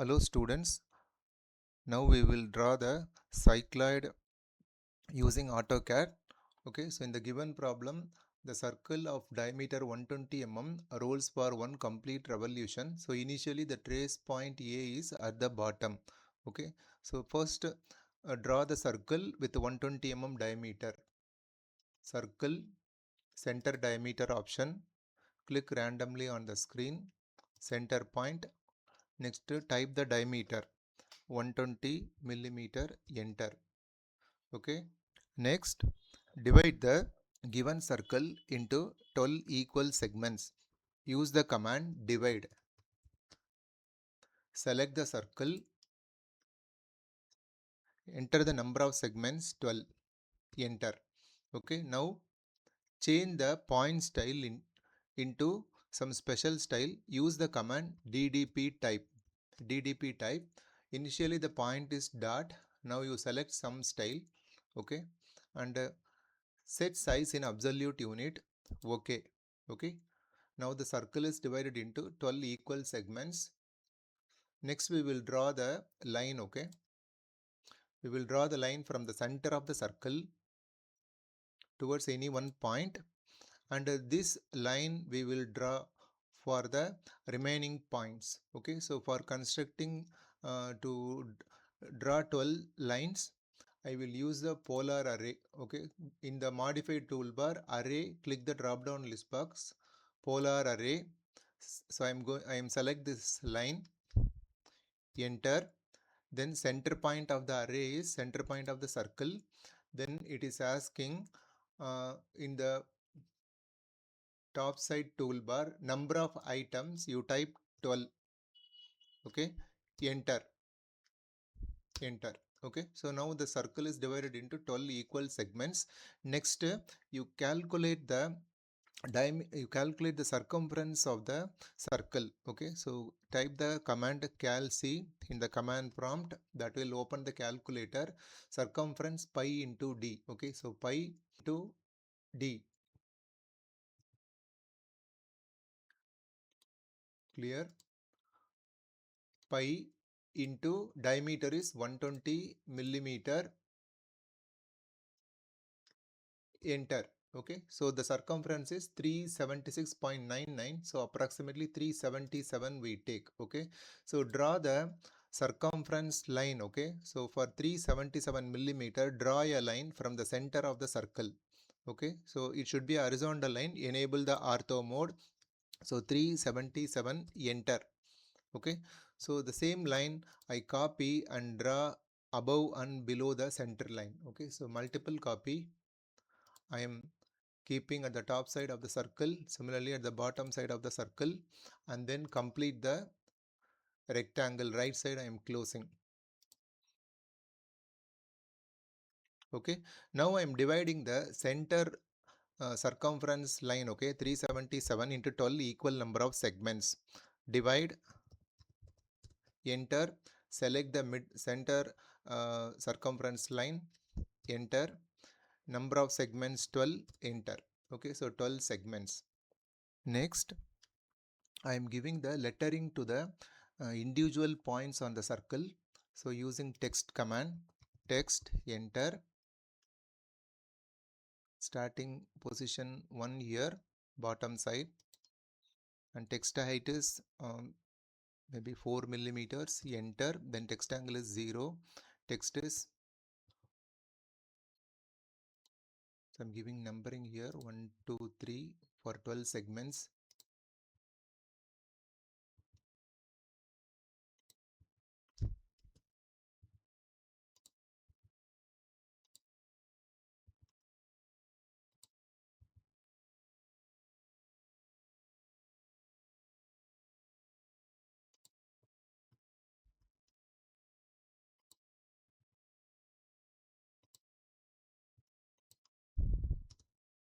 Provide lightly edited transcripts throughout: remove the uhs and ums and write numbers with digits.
Hello students, now we will draw the cycloid using AutoCAD. Okay, so in the given problem, the circle of diameter 120 mm rolls for one complete revolution. So initially the trace point A is at the bottom. Okay, so first draw the circle with 120 mm diameter. Circle, center diameter option. Click randomly on the screen. Center point. Next type the diameter 120 millimeter, enter. Okay, next divide the given circle into 12 equal segments. Use the command divide. Select the circle, enter the number of segments 12, enter. Okay, now change the point style into some special style. Use the command ddp type. ddp type, initially the point is dot. Now you select some style. Okay, and set size in absolute unit. Okay. Okay, now the circle is divided into 12 equal segments. Next we will draw the line. Okay, we will draw the line from the center of the circle towards any one point, and this line we will draw for the remaining points. Okay, so for constructing to draw 12 lines, I will use the polar array. Okay, in the modified toolbar array, click the drop down list box, polar array. So I am select this line, enter. Then center point of the array is center point of the circle. Then it is asking in the top side toolbar number of items, you type 12. Okay, enter. Okay, so now the circle is divided into 12 equal segments. Next you calculate the circumference of the circle. Okay, so type the command cal c in the command prompt. That will open the calculator. Circumference pi into d. Okay, so pi into d. Clear? Pi into diameter is 120 millimeter, enter. Okay, so the circumference is 376.99, so approximately 377 we take. Okay, so draw the circumference line. Okay, so for 377 millimeter, draw a line from the center of the circle. Okay, so it should be a horizontal line. Enable the ortho mode. So 377, enter. Okay, so the same line I copy and draw above and below the center line. Okay, so multiple copy I am keeping at the top side of the circle, similarly at the bottom side of the circle, and then complete the rectangle. Right side I am closing. Okay, now I am dividing the center circumference line. Okay, 377 into 12 equal number of segments. Divide, enter. Select the mid center circumference line, enter. Number of segments 12, enter. Okay, so 12 segments. Next I am giving the lettering to the individual points on the circle. So using text command, text, enter. Starting position 1 here, bottom side, and text height is maybe 4 millimeters, enter. Then text angle is 0. Text is, so I'm giving numbering here 1, 2, 3 for 12 segments.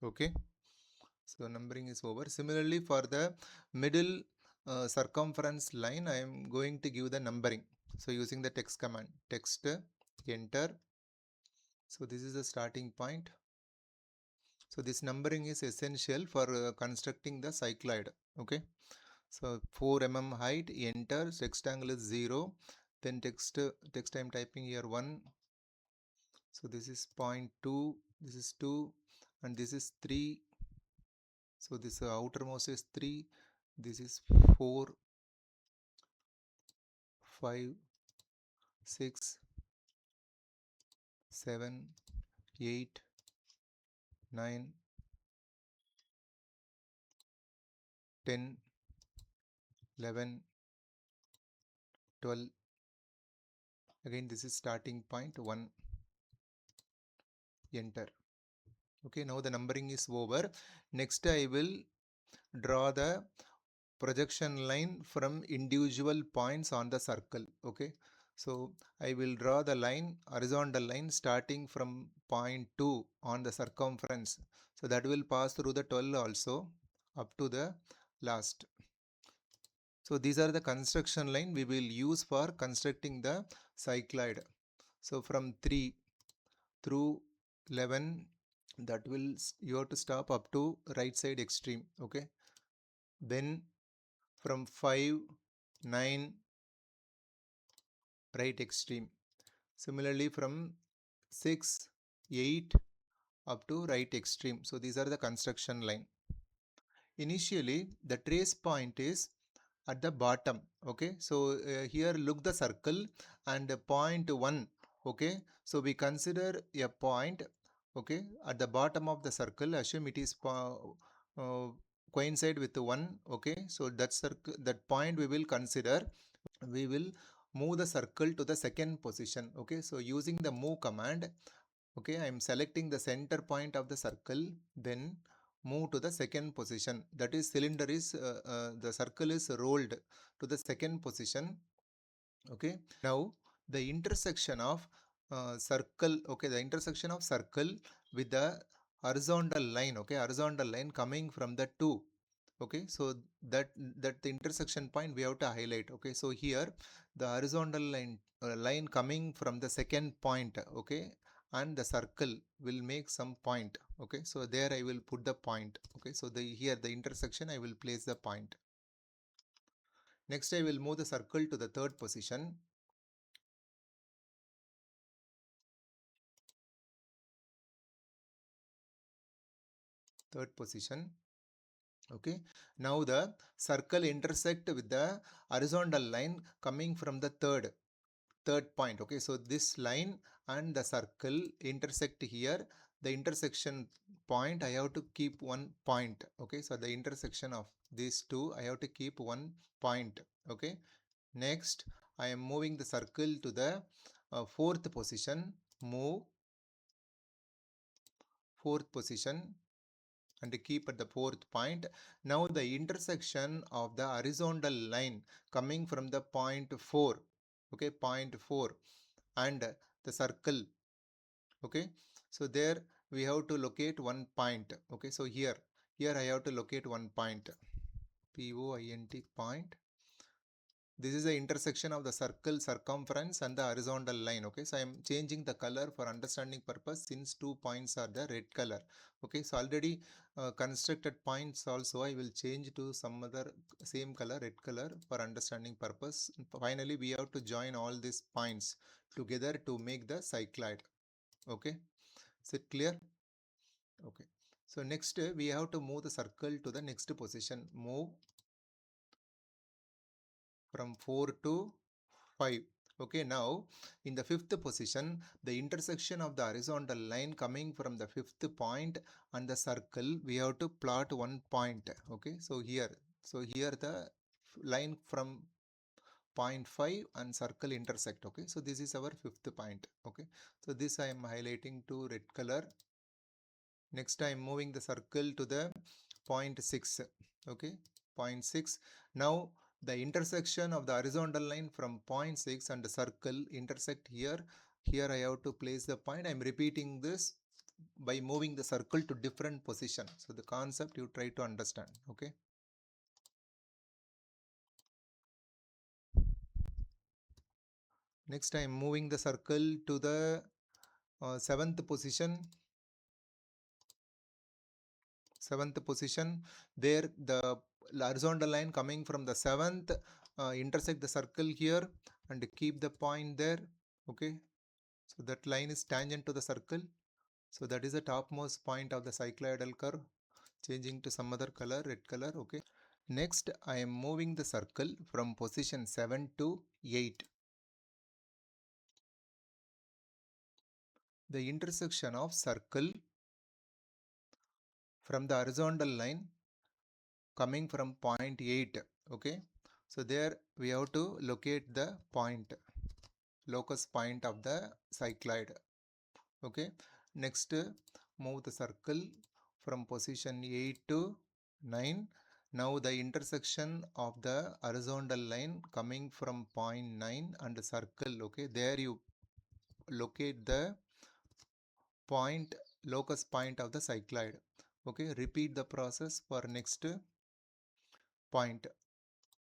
Okay, so numbering is over. Similarly for the middle circumference line, I am going to give the numbering. So using the text command, text, enter. So this is the starting point. So this numbering is essential for constructing the cycloid. Okay, So 4 mm height, enter, text angle is 0, then text I'm typing here 1. So this is 0.2, this is 2, and this is 3. So this outermost is 3, this is 4, 5, 6, 7, 8, 9, 10, 11, 12. Again this is starting point 1, enter. Okay, now the numbering is over. Next I will draw the projection line from individual points on the circle. Okay, so I will draw the line, horizontal line, starting from point 2 on the circumference. So that will pass through the 12 also up to the last. So these are the construction line we will use for constructing the cycloid. So from 3 through 11, that will you have to stop up to right side extreme. Okay, then from 5, 9, right extreme. Similarly from 6, 8 up to right extreme. So these are the construction line. Initially the trace point is at the bottom. Okay, so here look the circle and point 1. Okay, so we consider a point, okay, at the bottom of the circle. Assume it is coincide with 1. Okay, so that circle, that point we will consider. We will move the circle to the second position. Okay, so using the move command, okay, I am selecting the center point of the circle, then move to the second position. That is, cylinder is the circle is rolled to the second position. Okay, now the intersection of circle, okay, the intersection of circle with the horizontal line, okay, horizontal line coming from the 2. Okay, so that the intersection point we have to highlight. Okay, so here the horizontal line coming from the second point, okay, and the circle will make some point. Okay, so there I will put the point. Okay, so the here the intersection I will place the point. Next I will move the circle to the third position. Third position. Okay, now the circle intersect with the horizontal line coming from the third point. Okay, so this line and the circle intersect here. The intersection point I have to keep one point. Okay, so the intersection of these two I have to keep one point. Okay, next I am moving the circle to the fourth position. Move fourth position and keep at the fourth point. Now the intersection of the horizontal line coming from the point 4, okay, point 4 and the circle. Okay, so there we have to locate one point. Okay, so here I have to locate one point, point. This is the intersection of the circle circumference and the horizontal line. Okay, so I am changing the color for understanding purpose since 2 points are the red color. Okay, so already constructed points also I will change to some other same color, red color, for understanding purpose. Finally we have to join all these points together to make the cycloid. Okay, is it clear? Okay, so next we have to move the circle to the next position. Move from 4 to 5. Okay, now in the fifth position, the intersection of the horizontal line coming from the fifth point and the circle, we have to plot one point. Okay, so here the line from point 5 and circle intersect. Okay, so this is our fifth point. Okay, so this I am highlighting to red color. Next I am moving the circle to the point 6. Okay, point 6. Now the intersection of the horizontal line from point 6 and the circle intersect here. Here I have to place the point. I am repeating this by moving the circle to different position. So the concept you try to understand. Okay, next I am moving the circle to the seventh position. 7th position. There the horizontal line coming from the 7th intersect the circle here and keep the point there. Okay, so that line is tangent to the circle. So that is the topmost point of the cycloidal curve. Changing to some other color, red color. Okay, next I am moving the circle from position 7 to 8. The intersection of circle from the horizontal line coming from point 8. Okay, so there we have to locate the point, locus point of the cycloid. Okay, next move the circle from position 8 to 9. Now the intersection of the horizontal line coming from point 9 and the circle. Okay, there you locate the point, locus point of the cycloid. Okay, repeat the process for next point,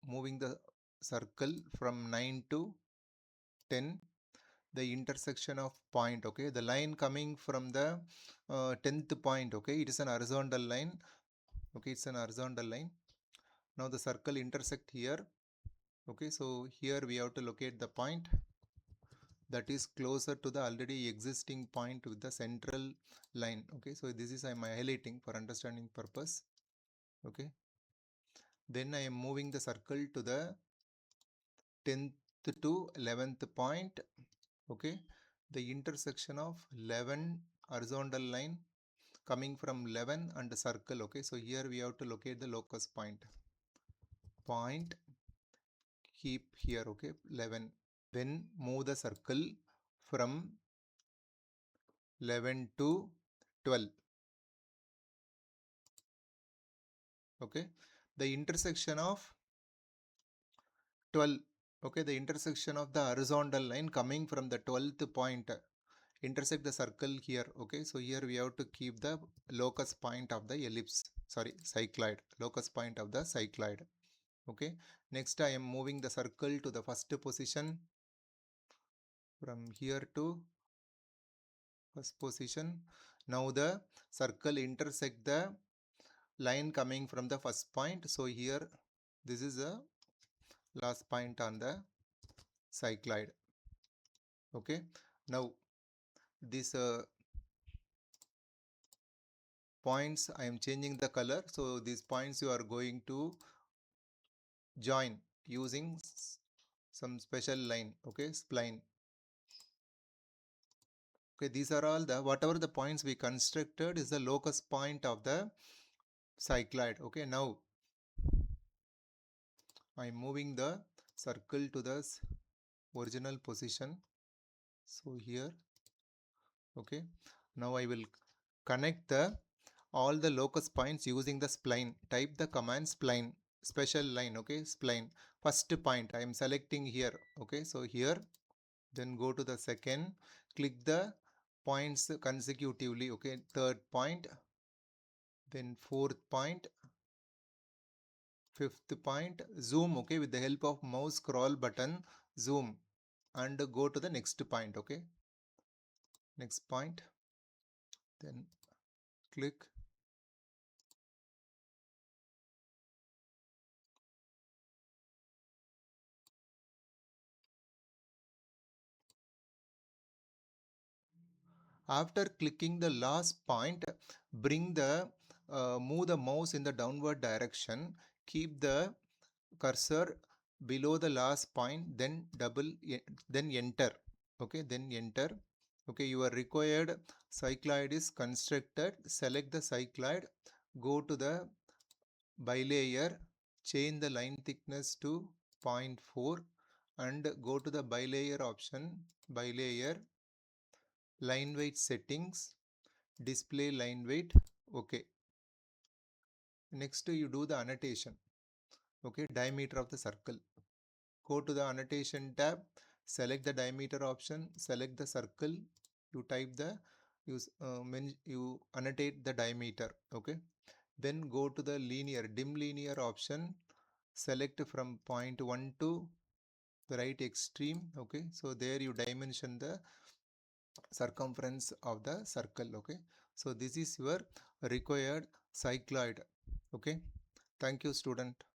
moving the circle from 9 to 10. The intersection of point. Okay, the line coming from the 10th point. Okay, it is an horizontal line. Okay, it's an horizontal line. Now the circle intersect here. Okay, so here we have to locate the point that is closer to the already existing point with the central line. Okay, so this is I am highlighting for understanding purpose. Okay, then I am moving the circle to the 10th to 11th point. Okay, the intersection of 11 horizontal line coming from 11 and the circle. Okay, so here we have to locate the locus point, keep here. Okay, 11. Then move the circle from 11 to 12. Okay, the intersection of 12. Okay, the intersection of the horizontal line coming from the 12th point intersect the circle here. Okay, so here we have to keep the locus point of the ellipse, sorry, cycloid, locus point of the cycloid. Okay, next I am moving the circle to the first position from here to first position. Now the circle intersect the line coming from the first point. So here this is the last point on the cycloid. Okay, now this points I am changing the color. So these points you are going to join using some special line. Okay, spline. Okay, these are all the whatever the points we constructed is the locus point of the cycloid. Okay, now I am moving the circle to the original position. So here, okay, now I will connect the all the locus points using the spline. Type the command spline, special line. Okay, spline. First point I am selecting here. Okay, so here, then go to the second, click the points consecutively. Okay, third point, then fourth point, fifth point, zoom. Okay, with the help of mouse scroll button, zoom and go to the next point. Okay, next point, then click. After clicking the last point, bring the move the mouse in the downward direction. Keep the cursor below the last point, then then enter. Okay, then enter. Okay, your required cycloid is constructed. Select the cycloid, go to the bilayer, change the line thickness to 0.4 and go to the bilayer option, bilayer, line weight settings, display line weight. Okay, next you do the annotation. Okay, diameter of the circle. Go to the annotation tab, select the diameter option, select the circle, you type the you annotate the diameter. Okay, then go to the linear, dim linear option, select from point 1 to the right extreme. Okay, so there you dimension the circumference of the circle. Okay, so this is your required cycloid. Okay, thank you student.